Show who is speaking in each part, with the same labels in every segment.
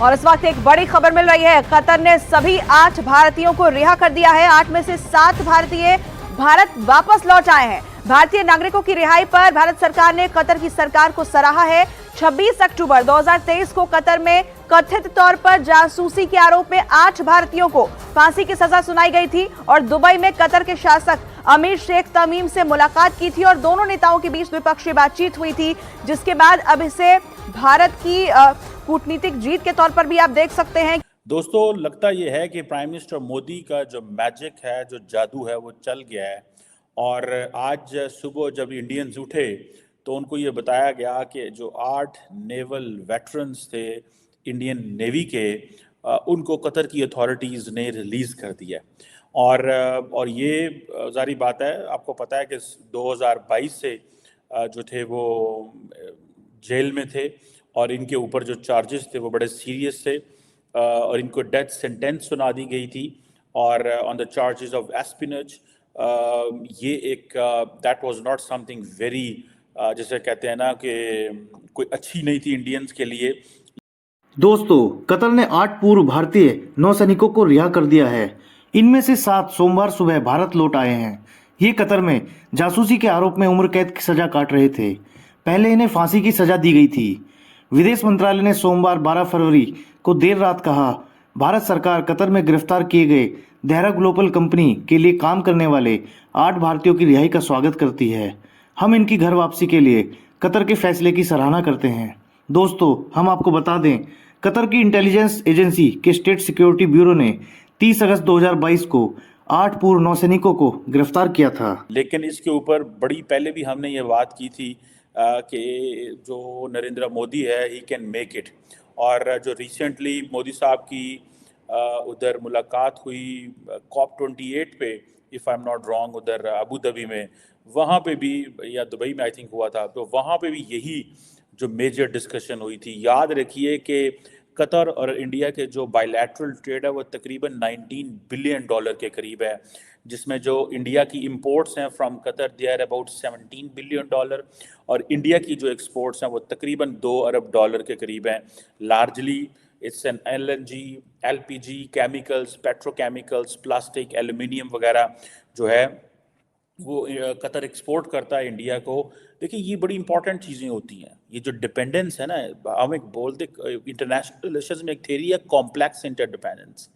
Speaker 1: और इस वक्त एक बड़ी खबर मिल रही है। कतर ने सभी 8 भारतीयों को रिहा कर दिया है। 8 में से 7 भारतीय भारत वापस लौट आए हैं। भारतीय नागरिकों की रिहाई पर भारत सरकार ने कतर की सरकार को सराहा है। 26 अक्टूबर 2023 को कतर में कथित तौर पर जासूसी के आरोप में 8 भारतीयों को फांसी की सजा सुनाई गई थी और दुबई में कतर के शासक अमीर शेख तमीम से मुलाकात की थी और दोनों नेताओं के बीच द्विपक्षीय बातचीत हुई थी, जिसके बाद अब इसे भारत की कूटनीतिक जीत के तौर पर भी आप देख सकते हैं।
Speaker 2: दोस्तों, लगता यह है कि प्राइम मिनिस्टर मोदी का जो मैजिक है, जो जादू है, वो चल गया है। और आज सुबह जब इंडियंस उठे तो उनको ये बताया गया कि जो 8 नेवल वेटरन्स थे इंडियन नेवी के, उनको कतर की अथॉरिटीज़ ने रिलीज़ कर दिया। और ये जारी बात है, आपको पता है कि 2022 से जो थे वो जेल में थे और इनके ऊपर जो चार्जेस थे वो बड़े सीरियस थे और इनको डेथ सेंटेंस सुना दी गई थी और ऑन द चार्जेस ऑफ एस्पिनेज। ये एक that was not something very, जैसे कहते हैं ना कि कोई अच्छी नहीं थी इंडियंस के लिए।
Speaker 3: दोस्तों, कतर ने 8 पूर्व भारतीय नौसैनिकों को रिहा कर दिया है। इनमें से 7 सोमवार सुबह भारत लौट आए हैं। ये कतर में जासूसी के आरोप में उम्र कैद की सजा काट रहे थे। पहले इन्हें फांसी की सजा दी गई थी। विदेश मंत्रालय ने सोमवार 12 फरवरी को देर रात कहा, भारत सरकार कतर में गिरफ्तार किए गए देहरा ग्लोबल कंपनी के लिए काम करने वाले 8 भारतीयों की रिहाई का स्वागत करती है। हम इनकी घर वापसी के लिए कतर के फैसले की सराहना करते हैं। दोस्तों, हम आपको बता दें, कतर की इंटेलिजेंस एजेंसी के स्टेट सिक्योरिटी ब्यूरो ने 30 अगस्त 2022 को 8 पूर्व नौसैनिकों को गिरफ्तार किया था।
Speaker 2: लेकिन इसके ऊपर बड़ी पहले भी हमने ये बात की थी कि जो नरेंद्र मोदी है, ही कैन मेक इट। और जो रिसेंटली मोदी साहब की उधर मुलाकात हुई COP28 पे, if I am not wrong, उधर अबू धाबी में, वहाँ पे भी, या दुबई में आई थिंक हुआ था, तो वहाँ पे भी यही जो मेजर डिस्कशन हुई थी। याद रखिए कि कतर और इंडिया के जो बायलैटरल ट्रेड है वो तकरीबन $19 बिलियन के करीब है, जिसमें जो इंडिया की इंपोर्ट्स हैं from Qatar they are about $17 billion और इंडिया की जो एक्सपोर्ट्स हैं वो तकरीबन $2 अरब के करीब हैं। Largely it's an LNG, LPG, chemicals, petrochemicals, plastic, aluminium वगैरह जो है वो कतर एक्सपोर्ट करता है इंडिया को। देखिए, ये बड़ी इंपॉर्टेंट चीज़ें होती हैं। ये जो डिपेंडेंस है ना, हम एक बोलते इंटरनेशनल रिलेशंस में एक थ्योरी है कॉम्प्लेक्स इंटरडिपेंडेंस।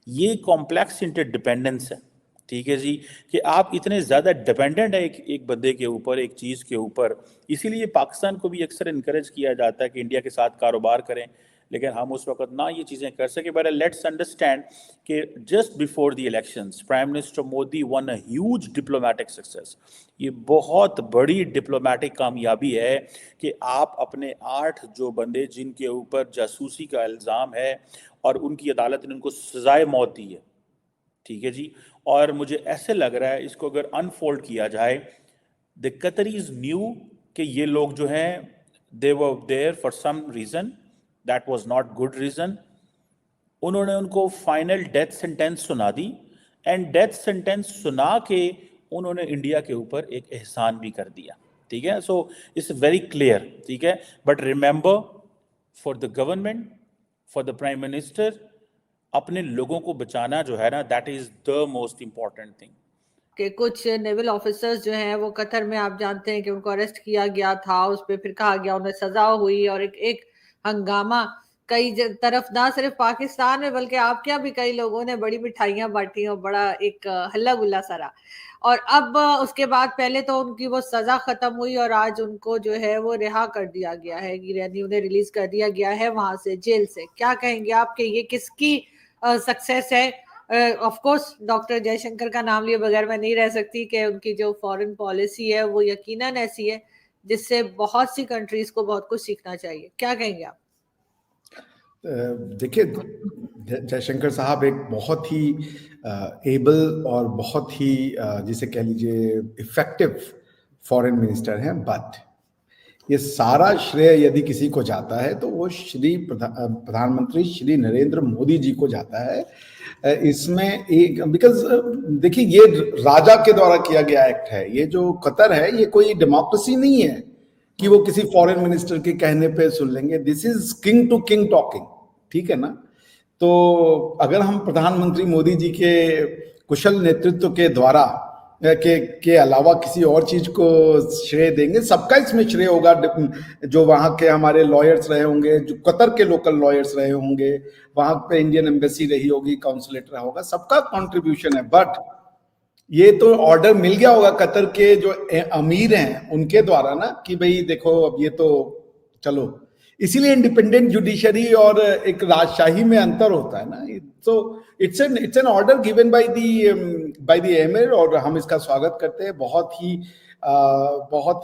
Speaker 2: ये कॉम्प्लेक्स इंटरडिपेंडेंस है, ठीक है जी, कि आप इतने ज़्यादा डिपेंडेंट है एक बंदे के ऊपर, एक चीज़ के ऊपर। इसीलिए पाकिस्तान को भी अक्सर इनकरेज किया जाता है कि इंडिया के साथ कारोबार करें, लेकिन हम उस वक्त ना ये चीज़ें कर सके। बट लेट्स अंडरस्टैंड कि just before the elections prime minister Modi one a huge diplomatic success. ये बहुत बड़ी डिप्लोमेटिक कामयाबी है कि आप अपने 8 जो बंदे जिनके ऊपर जासूसी का इल्ज़ाम है और उनकी अदालत ने उनको सजाए मौत दी है, ठीक है जी। और मुझे ऐसे लग रहा है इसको अगर अनफोल्ड किया जाए, द कतरीज न्यू कि ये लोग जो हैं they were there for some reason, that was not good reason. उन्होंने उनको फाइनल डेथ सेंटेंस सुना दी एंड डेथ सेंटेंस सुना के उन्होंने इंडिया के ऊपर एक एहसान भी कर दिया, ठीक है। सो इट्स वेरी क्लियर, ठीक है। But remember, for the government, for the prime minister, अपने लोगों को बचाना जो है ना, that is the most important thing.
Speaker 4: कि कुछ नेवल ऑफिसर्स जो हैं वो कतर में, आप जानते हैं कि उनको अरेस्ट किया गया था, उस पर फिर कहा गया उन्हें सजा हुई और एक हंगामा कई तरफ, ना सिर्फ पाकिस्तान में बल्कि आपके यहाँ भी कई लोगों ने बड़ी मिठाइयां बांटी और बड़ा एक हल्ला गुल्ला सरा। और अब उसके बाद पहले तो उनकी वो सजा खत्म हुई और आज उनको जो है वो रिहा कर दिया गया है, यानी उन्हें रिलीज कर दिया गया है वहां से, जेल से। क्या कहेंगे आप कि ये किसकी सक्सेस है? ऑफ कोर्स डॉक्टर जयशंकर का नाम लिए बगैर मैं नहीं रह सकती कि उनकी जो फॉरेन पॉलिसी है वो यकीनन ऐसी है जिससे बहुत सी कंट्रीज को बहुत कुछ सीखना चाहिए। क्या कहेंगे आप?
Speaker 5: देखिए, जयशंकर साहब एक बहुत ही एबल और बहुत ही जिसे कह लीजिए इफेक्टिव फॉरेन मिनिस्टर हैं। बट ये सारा श्रेय यदि किसी को जाता है तो वो प्रधानमंत्री श्री नरेंद्र मोदी जी को जाता है। इसमें एक बिकॉज देखिए, ये राजा के द्वारा किया गया एक्ट है। ये जो कतर है ये कोई डेमोक्रेसी नहीं है कि वो किसी फॉरेन मिनिस्टर के कहने पे सुन लेंगे। This is king to king talking, ठीक है ना। तो अगर हम प्रधानमंत्री मोदी जी के कुशल नेतृत्व के द्वारा के अलावा किसी और चीज को श्रेय देंगे, सबका इसमें श्रेय होगा। जो वहाँ के हमारे लॉयर्स रहे होंगे, जो कतर के लोकल लॉयर्स रहे होंगे, वहाँ पे इंडियन एम्बेसी रही होगी, कॉन्सुलेट रहा होगा, सबका कंट्रीब्यूशन है। बट ये तो ऑर्डर मिल गया होगा कतर के जो अमीर हैं उनके द्वारा ना, कि भाई देखो अब ये तो चलो। इसीलिए इंडिपेंडेंट जुडिशरी और एक राजशाही में अंतर होता है ना। तो it's an order given by the emir, और हम इसका स्वागत करते हैं। बहुत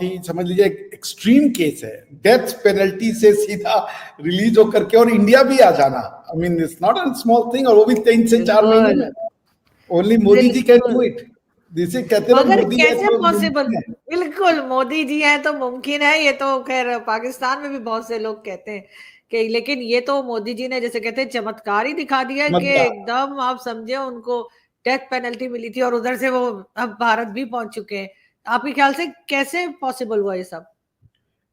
Speaker 5: ही समझ लीजिए एक्सट्रीम केस है, डेथ पेनल्टी से सीधा रिलीज होकर के और इंडिया भी आ जाना। I mean it's not a small thing, और वो भी 3 से 4 महीने में। Only Modi ji can do it. जिसे कहते हैं
Speaker 4: मगर
Speaker 5: मोदी
Speaker 4: कैसे पॉसिबल? बिल्कुल, मोदी जी हैं तो मुमकिन है। ये तो खैर पाकिस्तान में भी बहुत से लोग कहते हैं कि, लेकिन ये तो मोदी जी ने जैसे कहते हैं चमत्कार ही दिखा दिया कि एकदम आप समझे उनको डेथ पेनल्टी मिली थी और उधर से वो अब भारत भी पहुंच चुके हैं। आपके ख्याल से कैसे पॉसिबल हुआ ये सब?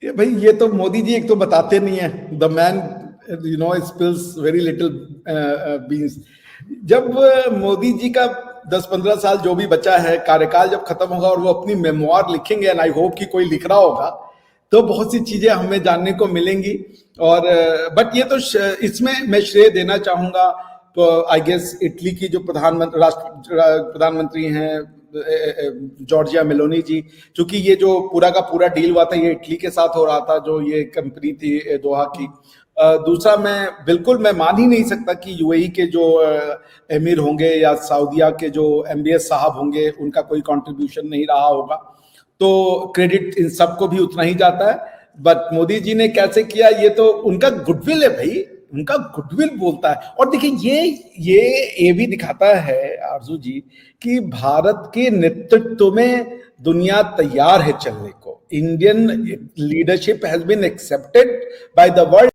Speaker 5: ये भाई ये तो मोदी जी एक तो बताते नहीं है। The man spills very little beans. जब मोदी जी का 10-15 साल जो भी बचा है कार्यकाल, जब खत्म होगा और वो अपनी मेमोयर लिखेंगे, एंड आई होप कि कोई लिख रहा होगा, तो बहुत सी चीजें हमें जानने को मिलेंगी। और बट ये तो इसमें मैं श्रेय देना चाहूंगा तो आई गेस इटली की जो प्रधानमंत्री हैं जॉर्जिया मेलोनी जी, क्योंकि ये जो पूरा का पूरा डील हुआ था ये इटली के साथ हो रहा था, जो ये कंपनी थी दोहा की। दूसरा, मैं मान ही नहीं सकता कि यूएई के जो एमिर होंगे या सऊदीया के जो एमबीएस साहब होंगे उनका कोई कंट्रीब्यूशन नहीं रहा होगा। तो क्रेडिट इन सबको भी उतना ही जाता है। बट मोदी जी ने कैसे किया, ये तो उनका गुडविल है भाई, उनका गुडविल बोलता है। और देखिए ये भी दिखाता है आरजू जी कि भारत के नेतृत्व में दुनिया तैयार है चलने को। Indian leadership has been accepted by the world.